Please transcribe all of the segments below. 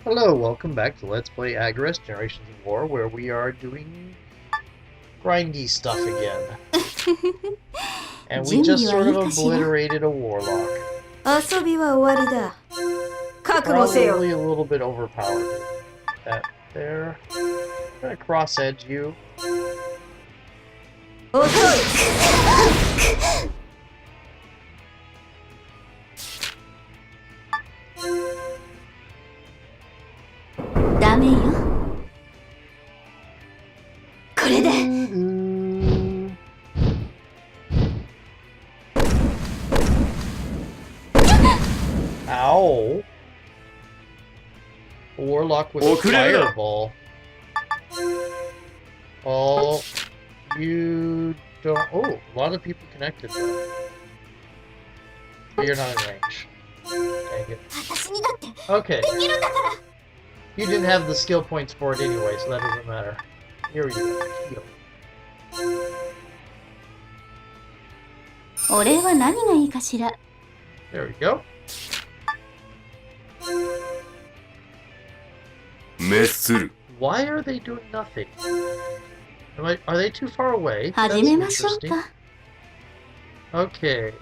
Hello, welcome back to Let's Play Agarest Generations of War, where we are doing grindy stuff again. And we just sort of obliterated a warlock. Probably a little bit overpowered. That there. I'm gonna cross edge you. Ow! A warlock with a fireball. Oh, you don't. Oh, a lot of people connected though. But you're not in range. Dang it. Okay. You didn't have the skill points for it anyway, so that doesn't matter. Here we go. Heal. There we go. Why are they doing nothing? Are they too far away? That's interesting. Okay.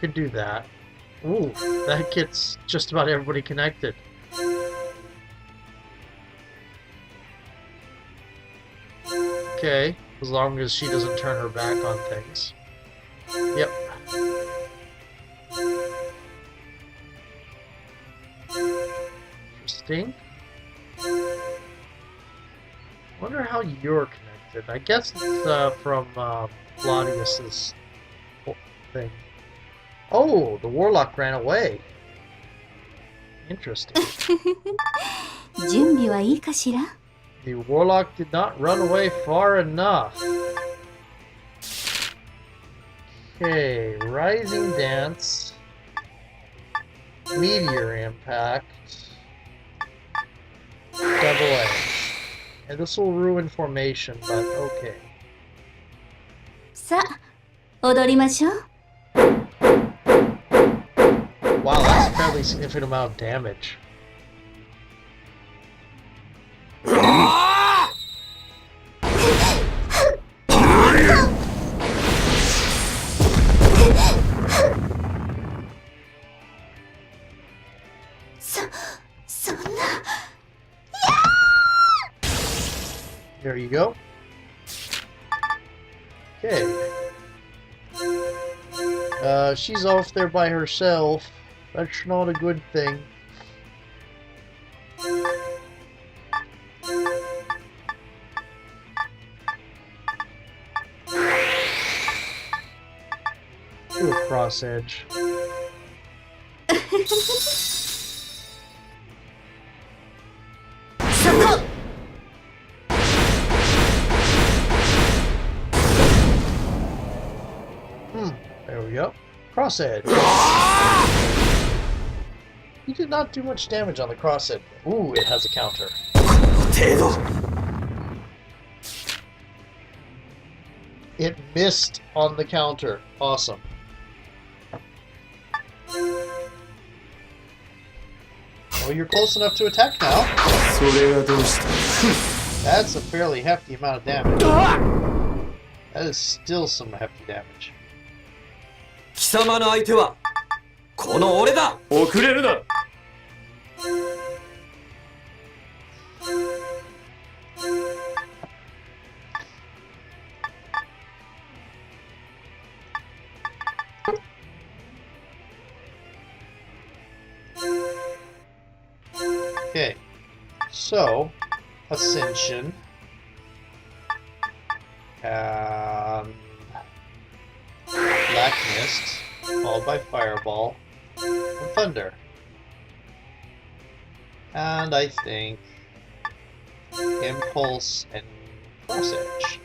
Could do that. Ooh, that gets just about everybody connected. Okay, as long as she doesn't turn her back on things. Yep. Interesting. Wonder how you're connected. I guess it's from Claudius's thing. Oh, the warlock ran away. Interesting. The warlock did not run away far enough. Okay, Rising Dance, Meteor Impact, Double Edge. And this will ruin formation, but okay. Wow, that's a fairly significant amount of damage. There you go. Okay. She's off there by herself. That's not a good thing. Do a cross edge. There we go. Cross edge. You did not do much damage on the cross edge. Ooh, it has a counter. It missed on the counter. Awesome. Well, you're close enough to attack now. That's a fairly hefty amount of damage. That is still some hefty damage. Okay, so Ascension and Black Mist, followed by Fireball and Thunder. And I think Impulse and Cross Edge.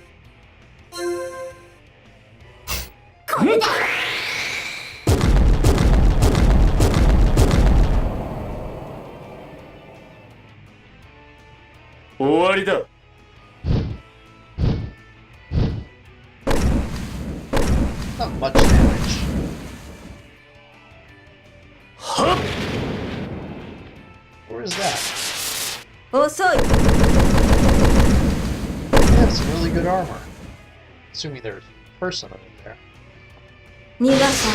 Not much damage. Where is that? 遅い。 They have some really good armor. Assuming there's a person in there. 逃がさ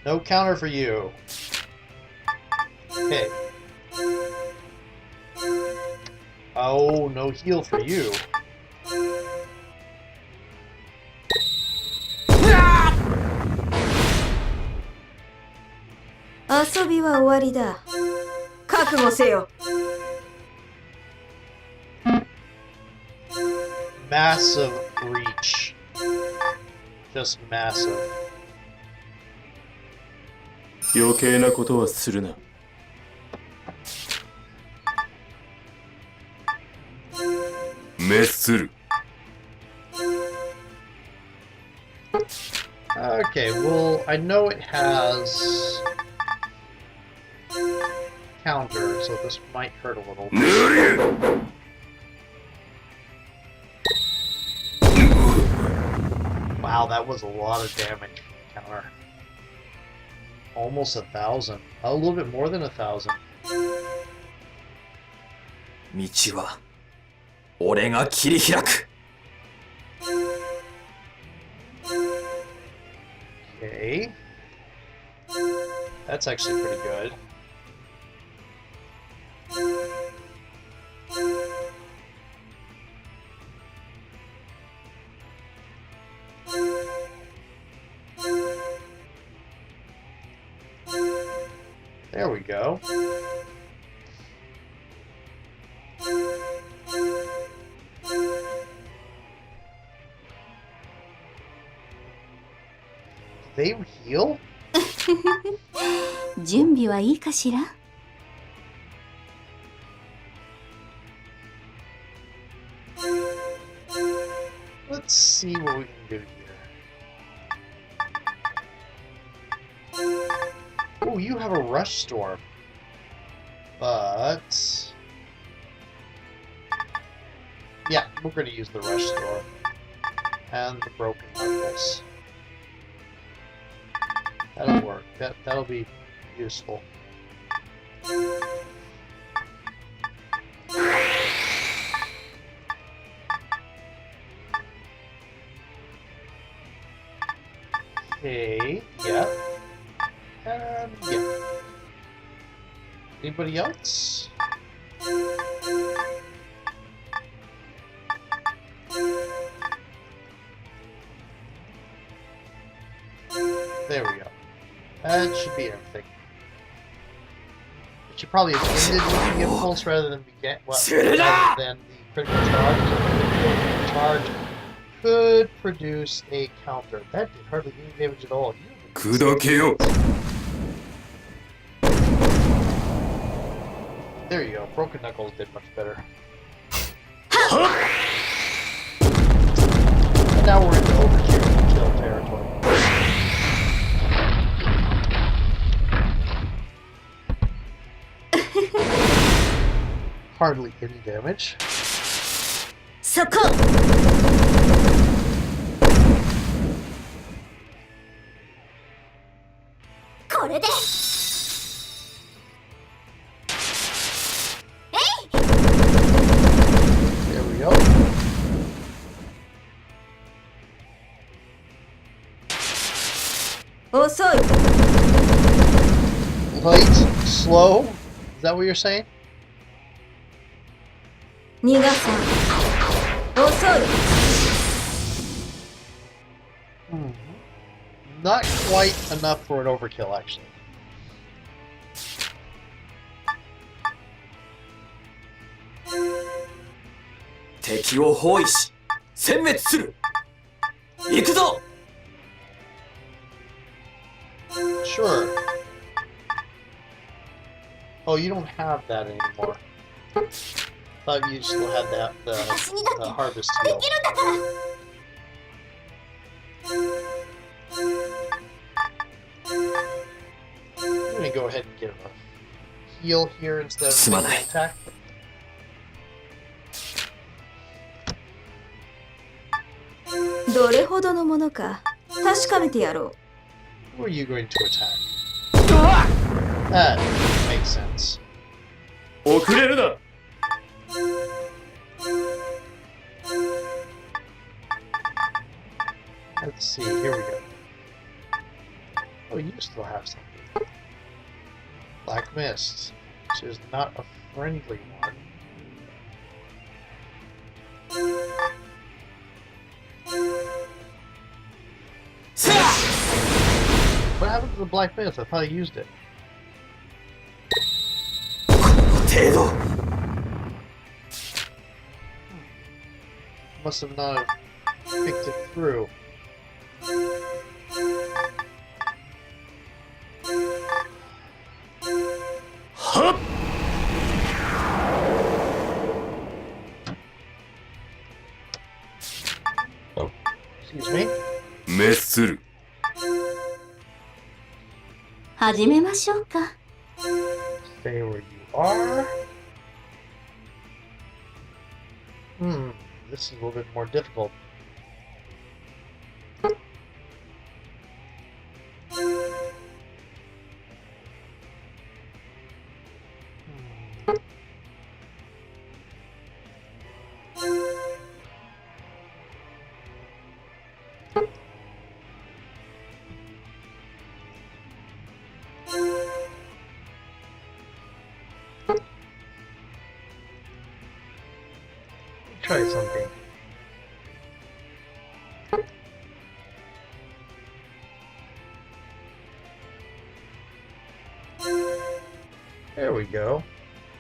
ん。 No counter for you. Okay. Oh, no heal for you. 遊びは終わりだ。覚悟せよ。 Massive reach. Just massive. 余計なことはするな。滅する。 Okay, well, I know it has counter, so this might hurt a little. Wow, that was a lot of damage from counter. Almost 1,000. A little bit more than 1,000. 道は俺が切り開く。 Okay. That's actually pretty good. There we go. They heal? 準備はいいかしら？ Let's see what we can do here. Oh, you have a rush storm. But... yeah, we're going to use the rush storm. And the broken knuckles. That'll work. That'll be useful. Okay, yeah. Yeah. Anybody else? There we go. That should be everything. It should probably have ended with the impulse rather than rather than the critical charge. The critical charge could produce a counter. That did hardly any damage at all. 砕けよ。 There you go. Broken Knuckles did much better. And now we're into overkill territory. Hardly any damage. そこ。 これで。 There we go. Light, slow. Is that what you're saying? 逃がさん。遅い。 Not quite enough for an overkill, actually. 敵を包囲し殲滅する。行くぞ。 Sure. Oh, you don't have that anymore. Thought you still had that the harvest heal. I'm gonna go ahead and give a heal here instead of an attack. Who are you going to attack? That makes sense. 遅れるな。 Let's see, here we go. Oh, you still have something. Black Mist, which is not a friendly one. What happened to the Black Mist? I thought I used it. 程度 Must have not picked it through. Oh, excuse me. 滅する。始めましょうか。 Stay where you are. This is a little bit more difficult. Try something. There we go.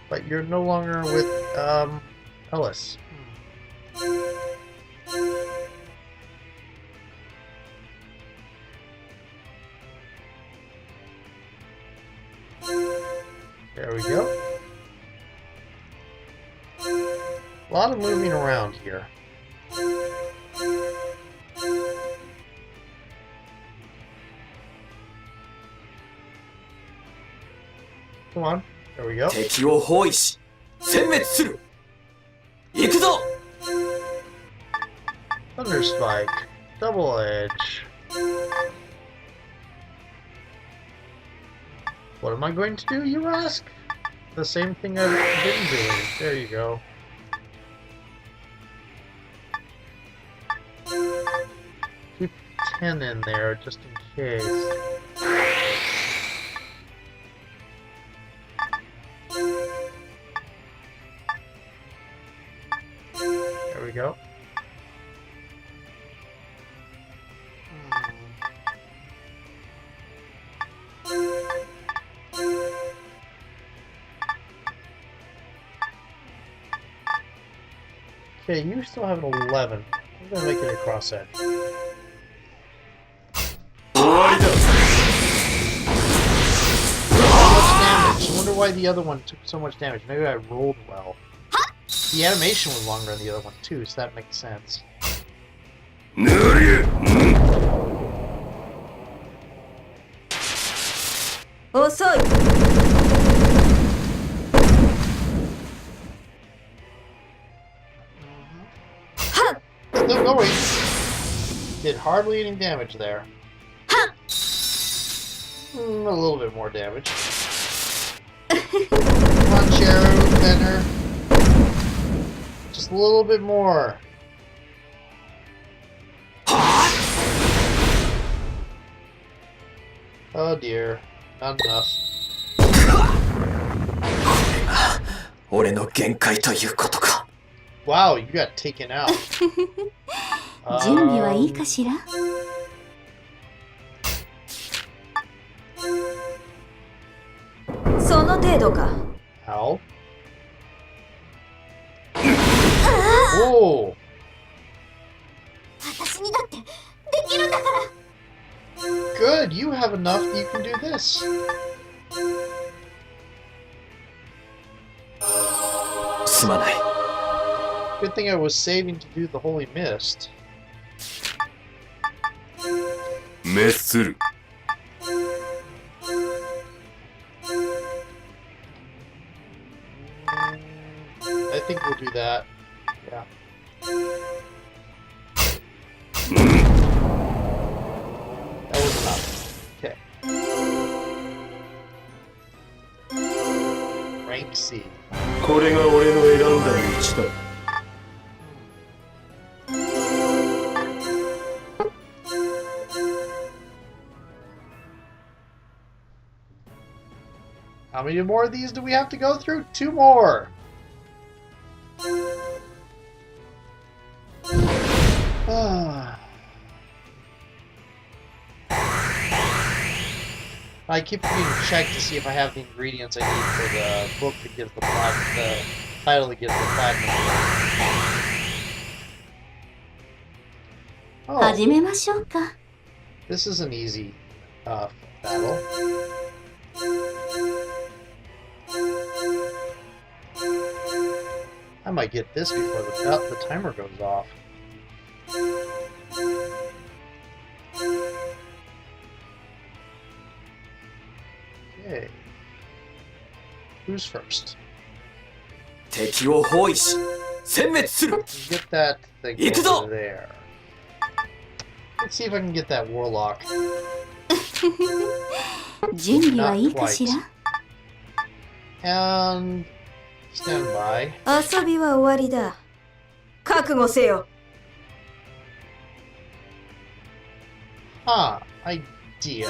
But you're no longer with, Ellis. There we go. A lot of moving around here. Come on. There we go. 敵を包囲し殲滅する。行くぞ。 Thunder Spike. Double Edge. What am I going to do, you ask? The same thing I've been doing. There you go. Keep 10 in there, just in case. There we go. Okay, you still have an 11. I'm gonna make it a cross edge. 終わりだ。 Damage. I wonder why the other one took so much damage. Maybe I rolled well. The animation was longer on the other one too, so that makes sense. ぬり。遅い。 Still going. Did hardly any damage there. A little bit more damage. Come on, Cheru, Benner. Just a little bit more. Oh dear. Not enough. 俺の限界ということか。 Wow, you got taken out. 準備はいいかしら。その程度か。How? Whoa! 私にだってできるんだから。 Good, you have enough that you can do this. すまない。 Good thing I was saving to do the Holy Mist. 滅する。 I think we'll do that. Yeah. That was enough. Okay. Rank C. これが俺の選んだ道だ。 How many more of these do we have to go through? 2 more. I keep being checked to see if I have the ingredients I need for the book that gives the title that gives the platinum. Oh, 始めましょうか。 this is an easy battle. I might get this before the timer goes off. Okay. Who's first? 敵を包囲し殲滅する。 Get that thing Ikuzo! over there. Let's see if I can get that warlock. 準備はいいかしら。 And stand by. 遊びは終わりだ。覚悟せよ。 Huh, idea.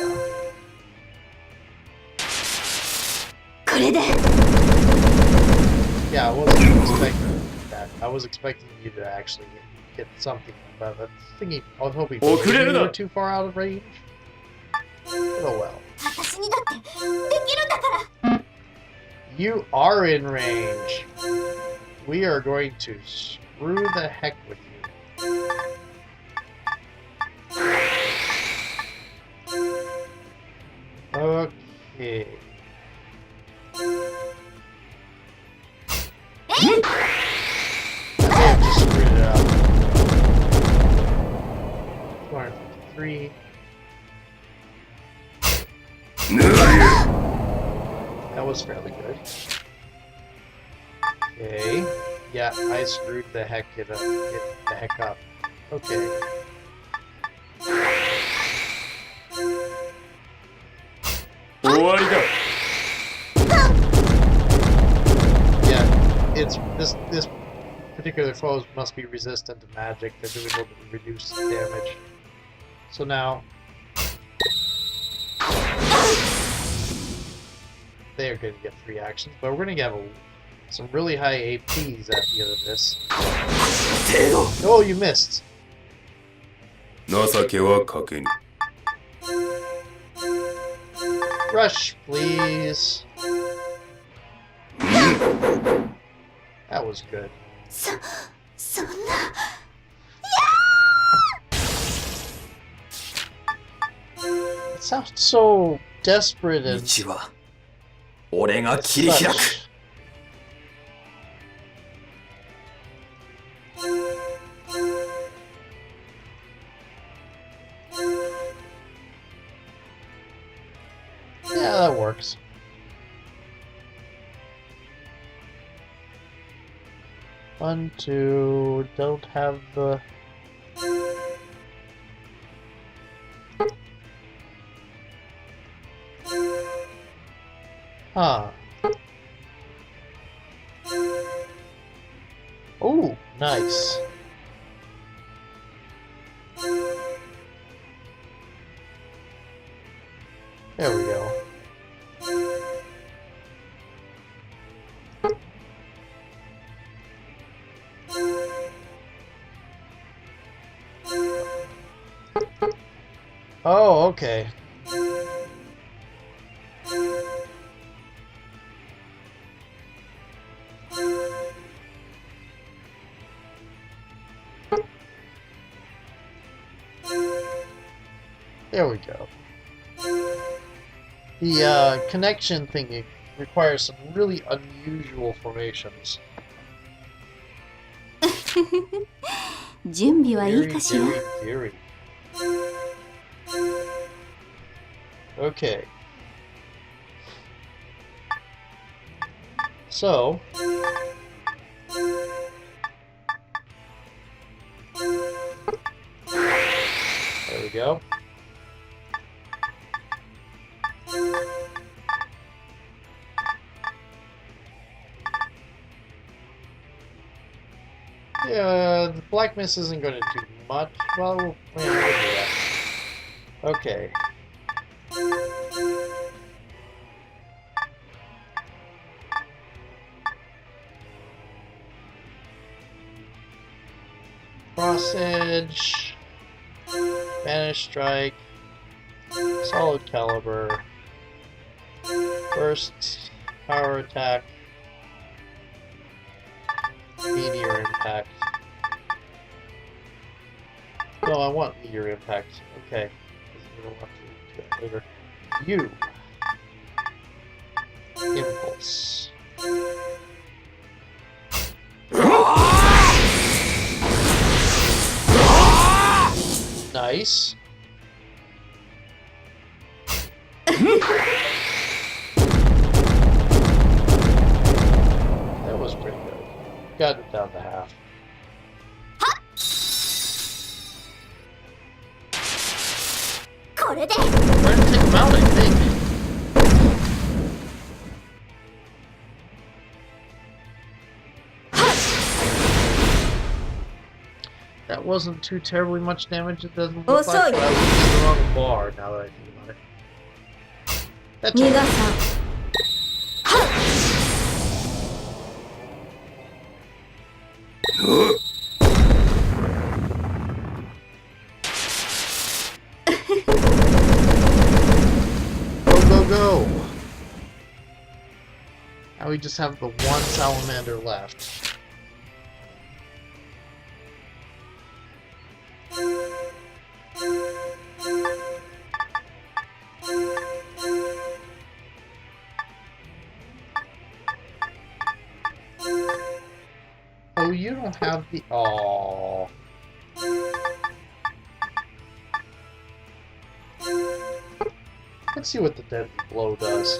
これで。 Yeah, I wasn't expecting that. I was expecting you to actually get something, but I was hoping you were too far out of range. Oh well. 私にだってできるんだから。 You are in range. We are going to screw the heck with you. Okay. I may have just screwed it up. 253. ぬる That was fairly good. Okay. Yeah, I screwed the heck up. Okay. Yeah, it's this particular foe must be resistant to magic. They're doing a little bit of reduced damage. So now they are going to get 3 actions, but we're going to have some really high APs at the end of this. Oh, you missed. 情けはかけぬ Rush, please. That was good. そんな。 It sounds so desperate and 道は俺が切り開く。 such. Yeah, that works. One, two, don't have the... Huh. Oh, nice. There we go. Oh, okay. There we go. The connection thing requires some really unusual formations. 準備はいい Very, かしら。 very, very. Okay. So, there we go. Yeah, the black mist isn't going to do much. Well, we'll do that. Okay. Cross edge. Vanish strike. Solid caliber. Burst. Power attack. Meteor impact. No, I want meteor impact. Okay. We don't want to do that later. You. Impulse. Nice. That was pretty good. Got it down to half. We're gonna take him out, I think. That wasn't too terribly much damage. It doesn't look like, but I was the wrong bar now that I think about it. That's right. Go! Now we just have the one salamander left. Oh, you don't have the... Aww. Let's see what the deadly blow does.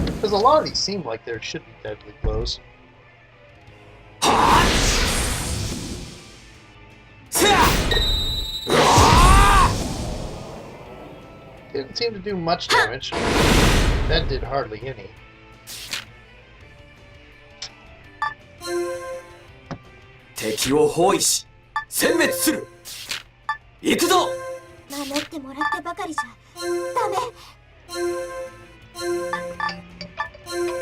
Because a lot of these seem like there should be deadly blows. Didn't seem to do much damage. That did hardly any. Teki wo hoi shi, senmetsu suru. Ikuzo!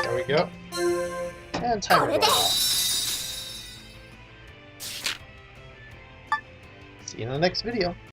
There we go. And timer going off. See you in the next video.